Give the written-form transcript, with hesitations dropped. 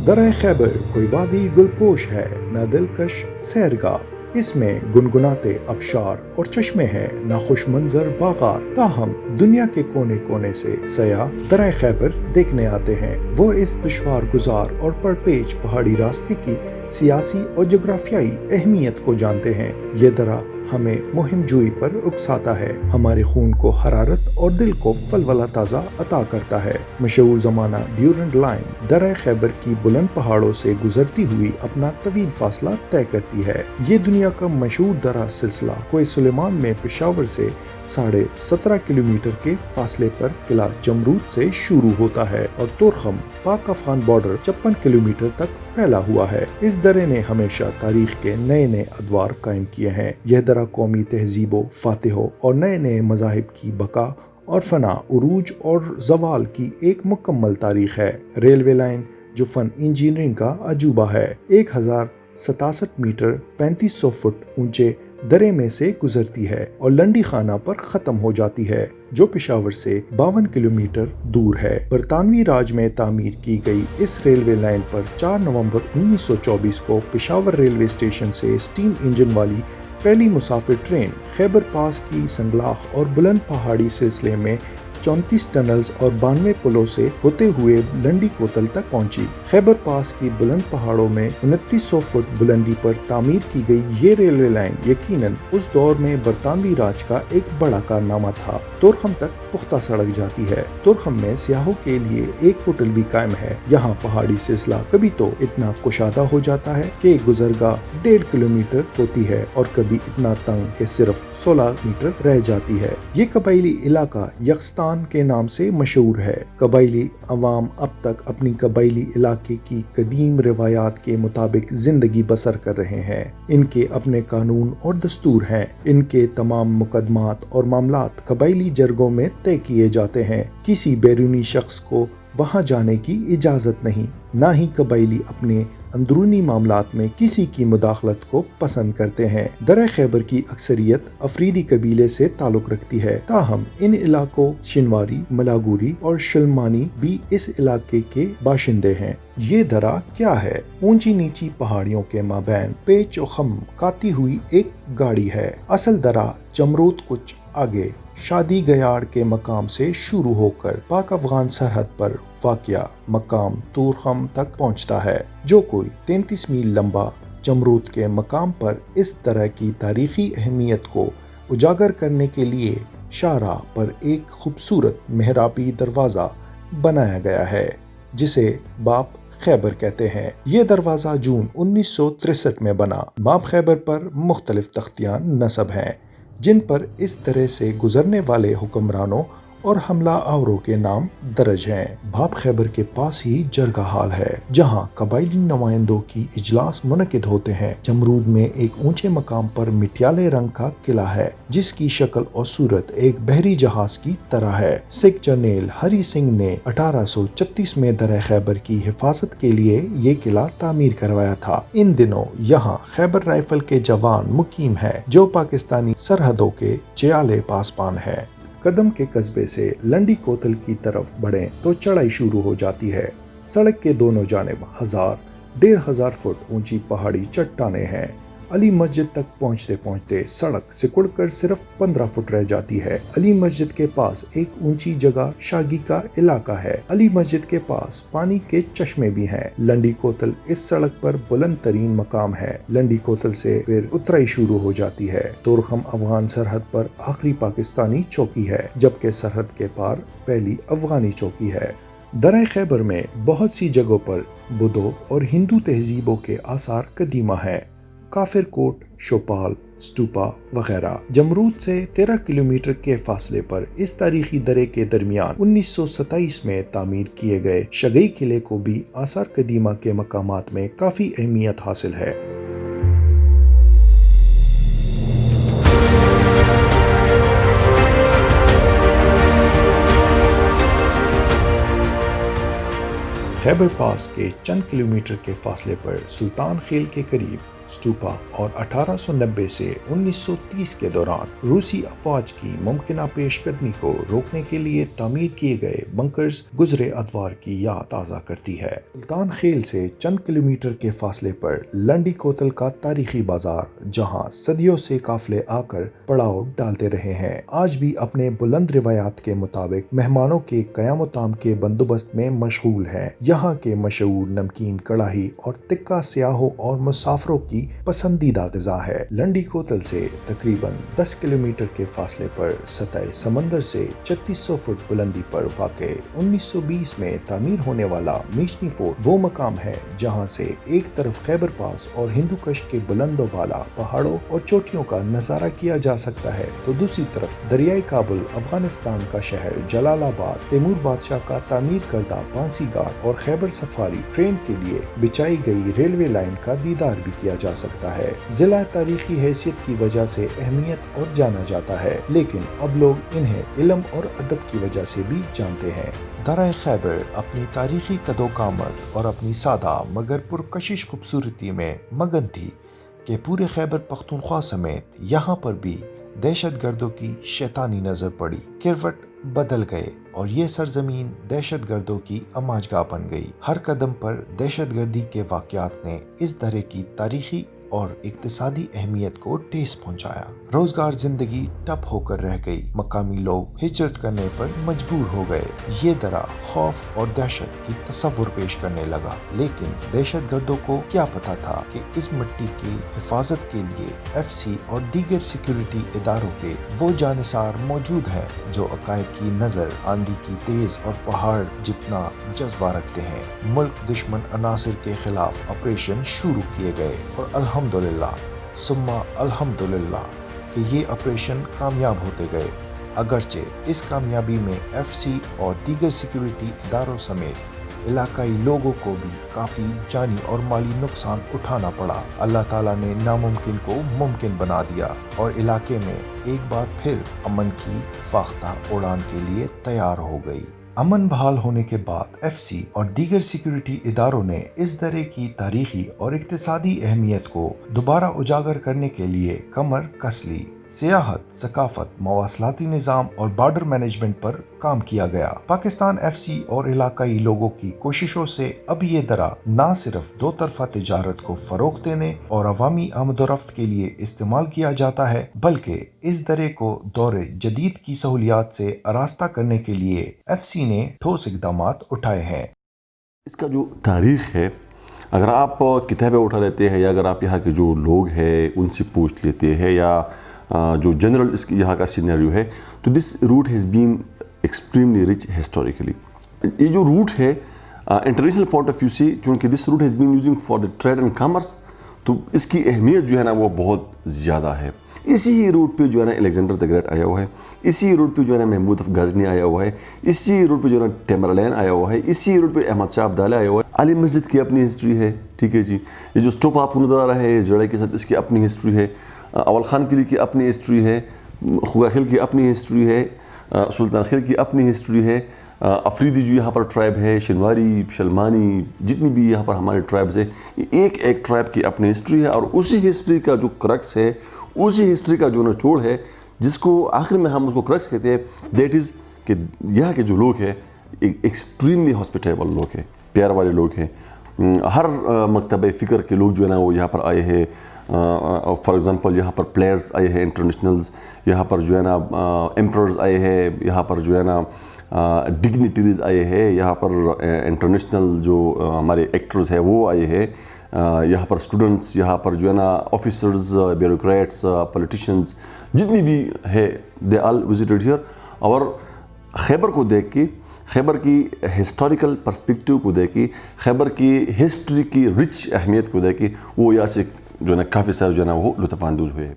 درہ خیبر کوئی وادی گلپوش ہے نہ دلکش سیرگاہ، اس میں گنگناتے ابشار اور چشمے ہیں نہ خوش منظر باغات، تاہم دنیا کے کونے کونے سے سیاح درہ خیبر دیکھنے آتے ہیں۔ وہ اس دشوار گزار اور پرپیچ پہاڑی راستے کی سیاسی اور جغرافیائی اہمیت کو جانتے ہیں۔ یہ درہ ہمیں مہم جوئی پر اکساتا ہے، ہمارے خون کو حرارت اور دل کو ولولہ تازہ عطا کرتا ہے۔ مشہور زمانہ ڈیورنڈ لائن درہ خیبر کی بلند پہاڑوں سے گزرتی ہوئی اپنا طویل فاصلہ طے کرتی ہے۔ یہ دنیا کا مشہور درہ سلسلہ کوہ سلیمان میں پشاور سے 17.5 کلومیٹر کے فاصلے پر قلعہ جمرود سے شروع ہوتا ہے اور تورخم پاک افغان بارڈر 56 کلومیٹر تک پھیلا ہوا ہے۔ اس درے نے ہمیشہ تاریخ کے نئے نئے ادوار قائم کیے ہیں۔ یہ درہ قومی تہذیبوں، فاتحوں اور نئے نئے مذاہب کی بقا اور فنا، عروج اور زوال کی ایک مکمل تاریخ ہے۔ ریلوے لائن جو فن انجینئرنگ کا عجوبہ ہے، 1067 میٹر 3500 فٹ اونچے درے میں سے گزرتی ہے اور لنڈی خانہ پر ختم ہو جاتی ہے، جو پشاور سے 52 کلومیٹر دور ہے۔ برطانوی راج میں تعمیر کی گئی اس ریلوے لائن پر 4 نومبر 1924 کو پشاور ریلوے اسٹیشن سے اسٹیم انجن والی پہلی مسافر ٹرین خیبر پاس کی سنگلاخ اور بلند پہاڑی سلسلے میں 34 ٹنلز اور 92 پلوں سے ہوتے ہوئے لنڈی کوتل تک پہنچی۔ خیبر پاس کی بلند پہاڑوں میں 2900 فٹ بلندی پر تعمیر کی گئی یہ ریلوے لائن یقیناً اس دور میں برطانوی راج کا ایک بڑا کارنامہ تھا۔ تورخم تک پختہ سڑک جاتی ہے۔ تورخم میں سیاحوں کے لیے ایک ہوٹل بھی قائم ہے۔ یہاں پہاڑی سلسلہ کبھی تو اتنا کشادہ ہو جاتا ہے کہ گزرگاہ 1.5 کلومیٹر ہوتی ہے اور کبھی اتنا تنگ کہ صرف 16 میٹر رہ جاتی ہے۔ یہ قبائلی علاقہ یکستان کے نام سے مشہور ہے۔ قبائلی عوام اب تک اپنی قبائلی علاقے کی قدیم روایات کے مطابق زندگی بسر کر رہے ہیں۔ ان کے اپنے قانون اور دستور ہیں۔ ان کے تمام مقدمات اور معاملات قبائلی جرگوں میں طے کیے جاتے ہیں۔ کسی بیرونی شخص کو وہاں جانے کی اجازت نہیں، نہ ہی قبائلی اپنے اندرونی معاملات میں کسی کی مداخلت کو پسند کرتے ہیں۔ درہ خیبر کی اکثریت افریدی قبیلے سے تعلق رکھتی ہے، تاہم ان علاقوں شنواری، ملاگوری اور شلمانی بھی اس علاقے کے باشندے ہیں۔ یہ درہ کیا ہے؟ اونچی نیچی پہاڑیوں کے مابین پیچ و خم کاتی ہوئی ایک گاڑی ہے۔ اصل درہ جمرود کچھ آگے شادی گیاڑ کے مقام سے شروع ہو کر پاک افغان سرحد پر واقع مقام تورخم تک پہنچتا ہے، جو کوئی 33 میل لمبا۔ جمرود کے مقام پر اس طرح کی تاریخی اہمیت کو اجاگر کرنے کے لیے شاہراہ پر ایک خوبصورت محرابی دروازہ بنایا گیا ہے، جسے باب خیبر کہتے ہیں۔ یہ دروازہ جون 1963 میں بنا۔ باب خیبر پر مختلف تختیان نصب ہیں، جن پر اس طرح سے گزرنے والے حکمرانوں اور حملہ آوروں کے نام درج ہیں۔ باب خیبر کے پاس ہی جرگہ ہال ہے، جہاں قبائلی نمائندوں کی اجلاس منعقد ہوتے ہیں۔ جمرود میں ایک اونچے مقام پر مٹیالے رنگ کا قلعہ ہے، جس کی شکل اور صورت ایک بحری جہاز کی طرح ہے۔ سکھ جرنیل ہری سنگھ نے 1836 میں درہ خیبر کی حفاظت کے لیے یہ قلعہ تعمیر کروایا تھا۔ ان دنوں یہاں خیبر رائفل کے جوان مقیم ہے، جو پاکستانی سرحدوں کے چیالے پاسبان ہے۔ قدم کے قصبے سے لنڈی کوتل کی طرف بڑھیں تو چڑھائی شروع ہو جاتی ہے۔ سڑک کے دونوں جانب 1000-1500 فٹ اونچی پہاڑی چٹانیں ہیں۔ علی مسجد تک پہنچتے پہنچتے سڑک سکڑ کر صرف 15 فٹ رہ جاتی ہے۔ علی مسجد کے پاس ایک اونچی جگہ شاگی کا علاقہ ہے۔ علی مسجد کے پاس پانی کے چشمے بھی ہیں۔ لنڈی کوتل اس سڑک پر بلند ترین مقام ہے۔ لنڈی کوتل سے پھر اترائی شروع ہو جاتی ہے۔ تورخم افغان سرحد پر آخری پاکستانی چوکی ہے، جبکہ سرحد کے پار پہلی افغانی چوکی ہے۔ درہ خیبر میں بہت سی جگہوں پر بدھوں اور ہندو تہذیبوں کے آثار قدیمہ ہیں۔ کافر کوٹ، شوپال، سٹوپا وغیرہ۔ جمرود سے 13 کلومیٹر کے فاصلے پر اس تاریخی درے کے درمیان 1927 میں تعمیر کیے گئے شگئی قلعے کو بھی آثار قدیمہ کے مقامات میں کافی اہمیت حاصل ہے۔ خیبر پاس کے چند کلومیٹر کے فاصلے پر سلطان خیل کے قریب स्टूपा और 1890 से 1930 के दौरान रूसी अफवाज की मुमकिन पेशकदमी को रोकने के लिए तामीर किए गए बंकर्स गुजरे अदवार की याद ताज़ा करती है। सुल्तान खेल से चंद किलोमीटर के फासले पर लंडी कोतल का तारीखी बाजार, जहां सदियों से काफिले आकर पड़ाव डालते रहे हैं, आज भी अपने बुलंद रिवायात के मुताबिक मेहमानों के क़याम ताम के बंदोबस्त में मशगूल है। यहाँ के मशहूर नमकीन कड़ाही और टिक्का सियाहों और मुसाफरों की पसंदीदा ग़िज़ा है। लंडी कोतल से तकरीबन 10 किलोमीटर के फासले पर सतह समंदर से 3600 फुट बुलंदी पर वाक़े 1920 में तामीर होने वाला मीशनी फोर्ट वो मकाम है जहाँ से एक तरफ खैबर पास और हिंदूकश के बुलंदो बाला पहाड़ों और चोटियों का नजारा किया जा सकता है, तो दूसरी तरफ दरियाई काबुल, अफगानिस्तान का शहर जलालाबाद, तैमूर बादशाह का तामीर करदा पांसी घाट और खैबर सफारी ट्रेन के लिए बिछाई गई रेलवे लाइन का दीदार भी किया जा सकता है। जिला तारीखी हैसियत की वजह से अहमियत और जाना जाता है, लेकिन अब लोग इन्हें इल्म और अदब की वजह से भी जानते हैं। दराए खैबर अपनी तारीखी कदोकामत और अपनी सादा मगर पुरकशिश खूबसूरती में मगन थी कि पूरे खैबर पख्तूनख्वा समेत यहाँ पर भी दहशत गर्दों की शैतानी नजर पड़ी। किरवट बदल गए और ये सरजमीन दहशत गर्दों की अमाजगाह बन गई। हर कदम पर दहशत गर्दी के वाक़यात ने इस दरे की तारीखी और इक्तिसादी अहमियत को ठेस पहुंचाया। रोजगार जिंदगी ठप होकर रह गई। मकामी लोग हिजरत करने पर मजबूर हो गए। ये दरा खौफ और दहशत की तस्वुर पेश करने लगा, लेकिन दहशत गर्दों को क्या पता था कि इस मिट्टी की हिफाजत के लिए FC और दीगर सिक्योरिटी इदारों के वो जानिसार मौजूद हैं जो अकायद की नजर, आंधी की तेज और पहाड़ जितना जज्बा रखते हैं। मुल्क दुश्मन अनासिर के खिलाफ ऑपरेशन शुरू किए गए और अल्हम्दुलिल्लाह सुम्मा अल्हम्दुलिल्लाह कि ये ऑपरेशन कामयाब होते गए। अगरचे इस कामयाबी में FC और दीगर सिक्योरिटी इदारों समेत इलाकाई लोगों को भी काफ़ी जानी और माली नुकसान उठाना पड़ा। अल्लाह ताला ने नामुमकिन को मुमकिन बना दिया और इलाके में एक बार फिर अमन की फाख्ता उड़ान के लिए तैयार हो गई। अमन बहाल होने के बाद FC और दीगर सिक्योरिटी इदारों ने इस दरे की तारीखी और इक्तिसादी अहमियत को दोबारा उजागर करने के लिए कमर कस ली। सियाहत, सकाफत, मवासलाती निज़ाम और बॉर्डर मैनेजमेंट पर काम किया गया। पाकिस्तान FC और इलाकाई लोगों की कोशिशों से अब ये दरा न सिर्फ दो तरफा तिजारत को फरोग देने और अवामी आमदोरफ्त के लिए इस्तेमाल किया जाता है, बल्कि इस दरे को दौरे जदीद की सहूलियात से आरास्ता करने के लिए FC ने ठोस इक़दामात उठाए हैं। इसका जो तारीख़ है, अगर आप किताबें उठा लेते हैं या अगर आप यहाँ के जो लोग हैं उनसे पूछ लेते हैं या जो जनरल इसकी यहाँ का सिनेरियो है, तो this route has been extremely rich historically. ये जो रूट है इंटरनेशनल पॉइंट ऑफ व्यू से, चूँकि this route has been using for the trade and commerce, तो इसकी अहमियत जो है ना वो बहुत ज़्यादा है। इसी रूट पे जो है ना अलेक्जेंडर द ग्रेट आया हुआ है, इसी रूट पे जो है ना महमूद ऑफ गजनी आया हुआ है, इसी रूट पे जो है ना टेमरलैन आया हुआ है, इसी रूट पे अहमद शाह अब्दाली आया हुआ है। अली मस्जिद की अपनी हिस्ट्री है, ठीक है जी। ये जो स्टोप आप नज़र है इस जड़े के साथ, इसकी अपनी हिस्ट्री है। अवल खान किले की अपनी हिस्ट्री है, खुगा खिल की अपनी हिस्ट्री है, सुल्तान खिल की अपनी हिस्ट्री है। अफरीदी जो यहाँ पर ट्राइब है, शिनवारी, शलमानी, जितनी भी यहाँ पर हमारे ट्राइब्स है, एक एक ट्राइब की अपनी हिस्ट्री है और उसी हिस्ट्री का जो क्रक्स है, उसी हिस्ट्री का जो निचोड़ है, जिसको आखिर में हम उसको क्रक्स कहते हैं, दैट इज़ कि यहाँ के जो लोग हैं एक्सट्रीमली हॉस्पिटेबल लोग हैं, प्यार वाले लोग हैं। हर मकतब फ़िक्र के लोग जो है ना वो यहाँ पर आए हैं। फॉर एग्ज़ाम्पल यहाँ पर प्लेयर्स आए हैं इंटरनेशनल्स, यहाँ पर जो है ना एम्परर्स आए हैं, यहाँ पर जो है ना डिग्निटरीज़ आए हैं, यहाँ पर इंटरनेशनल जो हमारे एक्टर्स हैं वो आए हैं, यहाँ पर स्टूडेंट्स, यहाँ पर जो है ना ऑफिसर्स, ब्यूरोक्रेट्स, पॉलिटिशियंस, जितनी भी है, दे ऑल विजिटेड हियर। और खैबर को देख के, खैबर की हिस्टोरिकल पर्सपेक्टिव को देख के, खैबर की हिस्ट्री की रिच अहमियत को देख के वो यहाँ से जो है ना काफ़ी सारे जो है ना वो लुत्फ़ अंदोज़ हुए।